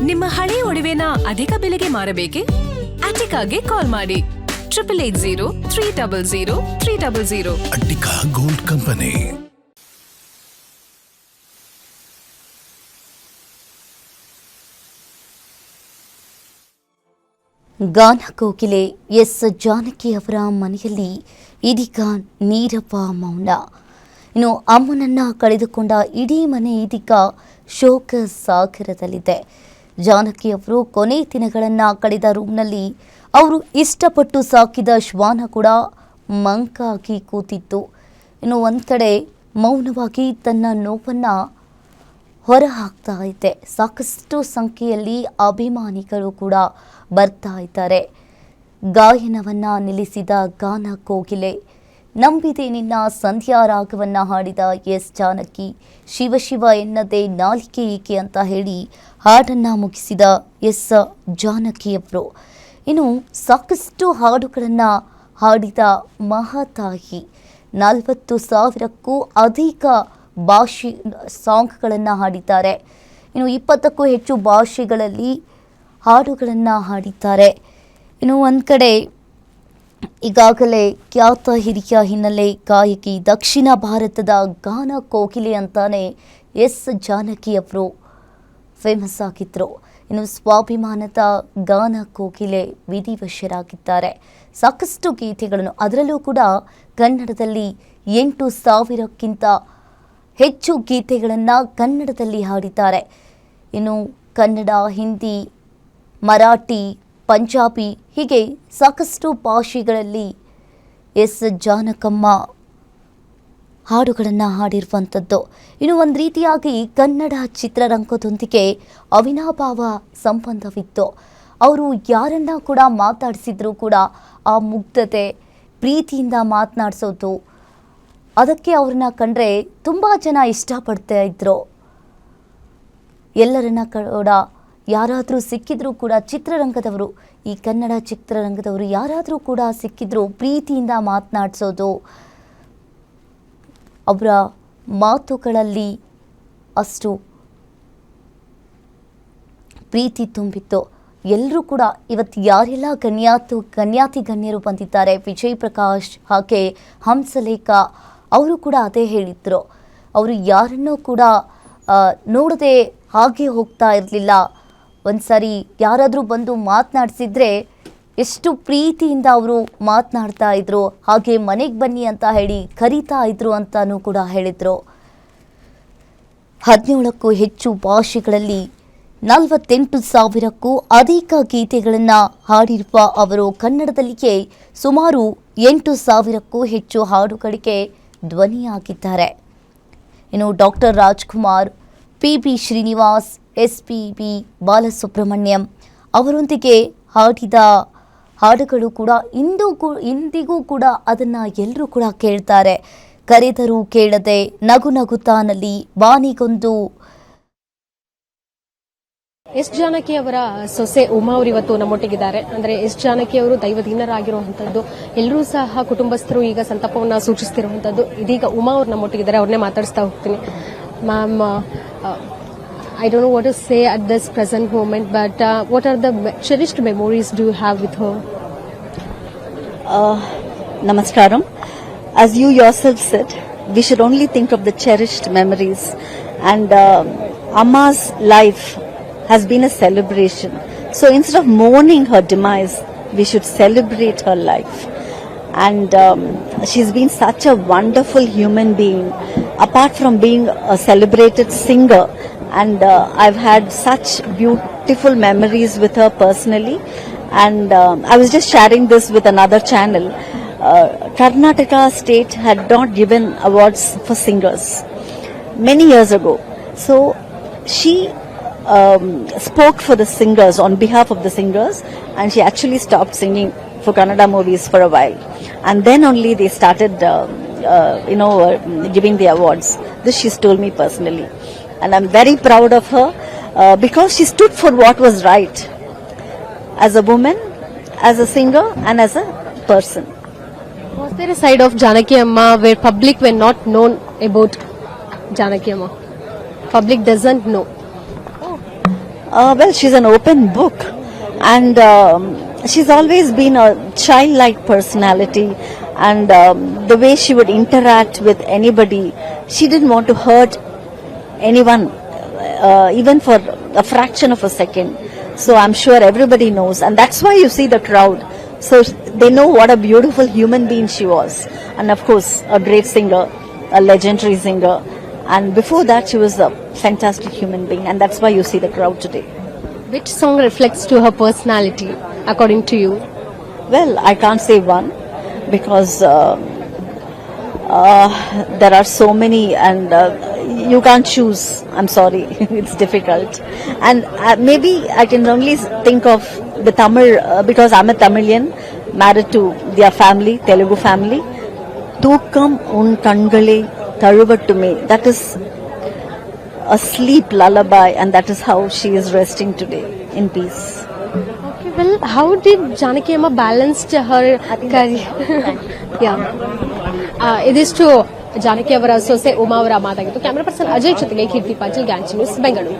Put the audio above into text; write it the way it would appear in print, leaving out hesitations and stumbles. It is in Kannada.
ನಿಮ್ಮ ಹಳೆ ಒಡವೆನ ಅಧಿಕ ಬೆಲೆಗೆ ಮಾರಬೇಕೆ? ಅಟಿಕಾಗೆ ಕಾಲ್ ಮಾಡಿ 8880 ಅಟಿಕಾ ಗೋಲ್ಡ್ ಕಂಪನಿ. ಗಾನ ಕೋಕಿಲೆ ಎಸ್ ಜಾನಕಿ ಅವರ ಮನೆಯಲ್ಲಿ ಇದೀಗ ನೀರವ ಮೌನ. ಇನ್ನು ಅಮ್ಮನನ್ನ ಕಳೆದುಕೊಂಡ ಇಡೀ ಮನೆ ಇದೀಗ ಶೋಕ ಸಾಗರದಲ್ಲಿದೆ. ಜಾನಕಿ ಅವರು ಕೊನೆ ದಿನಗಳನ್ನು ಕಳೆದ ರೂಮ್ನಲ್ಲಿ ಅವರು ಇಷ್ಟಪಟ್ಟು ಸಾಕಿದ ಶ್ವಾನ ಕೂಡ ಮಂಕಾಗಿ ಕೂತಿತ್ತು. ಇನ್ನು ಒಂದು ಕಡೆ ಮೌನವಾಗಿ ತನ್ನ ನೋವನ್ನು ಹೊರ ಹಾಕ್ತಾ ಇದೆ. ಸಾಕಷ್ಟು ಸಂಖ್ಯೆಯಲ್ಲಿ ಅಭಿಮಾನಿಗಳು ಕೂಡ ಬರ್ತಾ ಇದ್ದಾರೆ. ಗಾಯನವನ್ನು ನಿಲ್ಲಿಸಿದ ಗಾನ ಕೋಗಿಲೆ, ನಂಬಿದೆ ನಿನ್ನ ಸಂಧ್ಯಾ ರಾಗವನ್ನು ಹಾಡಿದ ಎಸ್ ಜಾನಕಿ, ಶಿವ ಶಿವ ಎನ್ನದೆ ನಾಲಿಗೆ ಏಕೆ ಅಂತ ಹೇಳಿ ಹಾಡನ್ನು ಮುಗಿಸಿದ ಎಸ್ ಜಾನಕಿಯವರು. ಇನ್ನು ಸಾಕಷ್ಟು ಹಾಡುಗಳನ್ನು ಹಾಡಿದ ಮಹಾತಾಯಿ, 40,000ಕ್ಕೂ ಅಧಿಕ ಭಾಷೆ ಸಾಂಗ್ಗಳನ್ನು ಹಾಡಿದ್ದಾರೆ. ಇನ್ನು 20ಕ್ಕೂ ಹೆಚ್ಚು ಭಾಷೆಗಳಲ್ಲಿ ಹಾಡುಗಳನ್ನು ಹಾಡಿದ್ದಾರೆ. ಇನ್ನು ಒಂದು ಕಡೆ ಈಗಾಗಲೇ ಖ್ಯಾತ ಹಿರಿಯ ಹಿನ್ನೆಲೆ ಗಾಯಕಿ, ದಕ್ಷಿಣ ಭಾರತದ ಗಾನ ಕೋಕಿಲೆ ಅಂತಾನೆ ಎಸ್ ಜಾನಕಿಯವರು ಫೇಮಸ್ ಆಗಿದ್ದರು. ಇನ್ನು ಸ್ವಾಭಿಮಾನದ ಗಾನ ಕೋಕಿಲೆ ವಿಧಿವಶರಾಗಿದ್ದಾರೆ. ಸಾಕಷ್ಟು ಗೀತೆಗಳನ್ನು, ಅದರಲ್ಲೂ ಕೂಡ ಕನ್ನಡದಲ್ಲಿ 8,000ಕ್ಕಿಂತ ಹೆಚ್ಚು ಗೀತೆಗಳನ್ನು ಕನ್ನಡದಲ್ಲಿ ಹಾಡಿದ್ದಾರೆ. ಇನ್ನು ಕನ್ನಡ, ಹಿಂದಿ, ಮರಾಠಿ, ಪಂಜಾಬಿ ಹೀಗೆ ಸಾಕಷ್ಟು ಭಾಷೆಗಳಲ್ಲಿ ಎಸ್ ಜಾನಕಮ್ಮ ಹಾಡುಗಳನ್ನು ಹಾಡಿರುವಂಥದ್ದು. ಇನ್ನು ಒಂದು ರೀತಿಯಾಗಿ ಕನ್ನಡ ಚಿತ್ರರಂಗದೊಂದಿಗೆ ಅವಿನಾಭಾವ ಸಂಬಂಧವಿತ್ತು. ಅವರು ಯಾರನ್ನ ಕೂಡ ಮಾತಾಡಿಸಿದ್ರು ಕೂಡ ಆ ಮುಗ್ಧತೆ, ಪ್ರೀತಿಯಿಂದ ಮಾತನಾಡಿಸೋದು, ಅದಕ್ಕೆ ಅವ್ರನ್ನ ಕಂಡ್ರೆ ತುಂಬ ಜನ ಇಷ್ಟಪಡ್ತಾ ಇದ್ರು. ಎಲ್ಲರನ್ನ ಕೂಡ ಯಾರಾದರೂ ಸಿಕ್ಕಿದ್ರೂ ಕೂಡ ಚಿತ್ರರಂಗದವರು, ಈ ಕನ್ನಡ ಚಿತ್ರರಂಗದವರು ಯಾರಾದರೂ ಕೂಡ ಸಿಕ್ಕಿದ್ರು ಪ್ರೀತಿಯಿಂದ ಮಾತನಾಡಿಸೋದು, ಅವರ ಮಾತುಗಳಲ್ಲಿ ಅಷ್ಟು ಪ್ರೀತಿ ತುಂಬಿತ್ತು. ಎಲ್ಲರೂ ಕೂಡ ಇವತ್ತು ಯಾರೆಲ್ಲ ಗಣ್ಯಾತಿ ಗಣ್ಯರು ಬಂದಿದ್ದಾರೆ, ವಿಜಯ್ ಪ್ರಕಾಶ್ ಹಾಗೆ ಹಂಸಲೇಖ ಅವರು ಕೂಡ ಅದೇ ಹೇಳಿದ್ರು. ಅವರು ಯಾರನ್ನೂ ಕೂಡ ನೋಡದೆ ಹಾಗೆ ಹೋಗ್ತಾ ಇರಲಿಲ್ಲ. ಒಂದು ಸಾರಿ ಯಾರಾದರೂ ಬಂದು ಮಾತನಾಡಿಸಿದ್ರೆ ಎಷ್ಟು ಪ್ರೀತಿಯಿಂದ ಅವರು ಮಾತನಾಡ್ತಾ ಇದ್ರು, ಹಾಗೆ ಮನೆಗೆ ಬನ್ನಿ ಅಂತ ಹೇಳಿ ಕರೀತಾ ಇದ್ರು ಅಂತಾನೂ ಕೂಡ ಹೇಳಿದರು. 17ಕ್ಕೂ ಹೆಚ್ಚು ಭಾಷೆಗಳಲ್ಲಿ 48,000ಕ್ಕೂ ಅಧಿಕ ಗೀತೆಗಳನ್ನು ಹಾಡಿರುವ ಅವರು ಕನ್ನಡದಲ್ಲಿಯೇ ಸುಮಾರು 8,000ಕ್ಕೂ ಹೆಚ್ಚು ಹಾಡುಗಳಿಗೆ ಧ್ವನಿಯಾಗಿದ್ದಾರೆ. ಇನ್ನು doctor Rajkumar, PB. Srinivas, SPB. Balasubrahmanyam ಅವರೊಂದಿಗೆ ಹಾಡಿದ ಹಾಡುಗಳು ಕೂಡ ಇಂದಿಗೂ ಕೂಡ ಅದನ್ನು ಎಲ್ಲರೂ ಕೂಡ ಕೇಳ್ತಾರೆ. ಕರೆದರೂ ಕೇಳದೆ, ನಗು ನಗುತ್ತಾನಲ್ಲಿ, ಬಾನಿಗೊಂದು. ಎಸ್ ಜಾನಕಿ ಅವರ ಸೊಸೆ ಉಮಾ ಅವರು ಇವತ್ತು ನಮ್ಮೊಟ್ಟಿಗಿದ್ದಾರೆ. ಅಂದ್ರೆ ಎಸ್ ಜಾನಕಿ ಅವರು ದೈವದೀನರಾಗಿರುವಂತದ್ದು, ಎಲ್ಲರೂ ಸಹ ಕುಟುಂಬಸ್ಥರು ಈಗ ಸಂತಾಪವನ್ನ ಸೂಚಿಸ್ತಿರುವಂತದ್ದು. ಇದೀಗ ಉಮಾ ಅವರು ನಮ್ಮೊಟ್ಟಿಗಿದ್ದಾರೆ, ಅವ್ರನ್ನೇ ಮಾತಾಡಿಸ್ತಾ ಹೋಗ್ತೀನಿ. Ma'am, I don't know what to say at this present moment, but what are the cherished memories do you have with her? Namaskaram. As you yourself said, we should only think of the cherished memories, and Amma's life has been a celebration. So instead of mourning her demise, we should celebrate her life. And she's been such a wonderful human being. Apart from being a celebrated singer, and I've had such beautiful memories with her personally. And I was just sharing this with another channel. Karnataka state had not given awards for singers many years ago. So she spoke for the singers, on behalf of the singers, and she actually stopped singing for Kannada movies for a while. And then only they started giving the awards. This she's told me personally. And I'm very proud of her because she stood for what was right as a woman, as a singer, and as a person. Was there a side of Janaki Amma where public were not known about Janaki Amma? Public doesn't know. Well, she's an open book, and she's always been a childlike personality, and the way she would interact with anybody, she didn't want to hurt anyone, even for a fraction of a second. So I'm sure everybody knows, and that's why you see the crowd. So they know what a beautiful human being she was, and of course a great singer, a legendary singer. And before that, she was a fantastic human being, and that's why you see the crowd today. Which song reflects to her personality, according to you? Well, I can't say one, because there are so many, and you can't choose. I'm sorry, it's difficult. And maybe I can only think of the Tamil, because I'm a Tamilian, married to their family, Telugu family. Thookam un kangale taluvattume. That is a sleep lullaby, and that is how she is resting today in peace. Okay, well, how did Janaki Amma balanced her career? Yeah. ಇದಿಷ್ಟು ಜಾನಕಿ ಅವರ ಸೊಸೆ ಉಮಾ ಅವರ ಮಾತಾಗಿತ್ತು. ಕ್ಯಾಮರಾ ಪರ್ಸನ್ ಅಜಯ್ ಜೊತೆಗೆ ಕೀರ್ತಿ ಪಾಟೀಲ್, ಗ್ಯಾಂಗ್ ನ್ಯೂಸ್, ಬೆಂಗಳೂರು.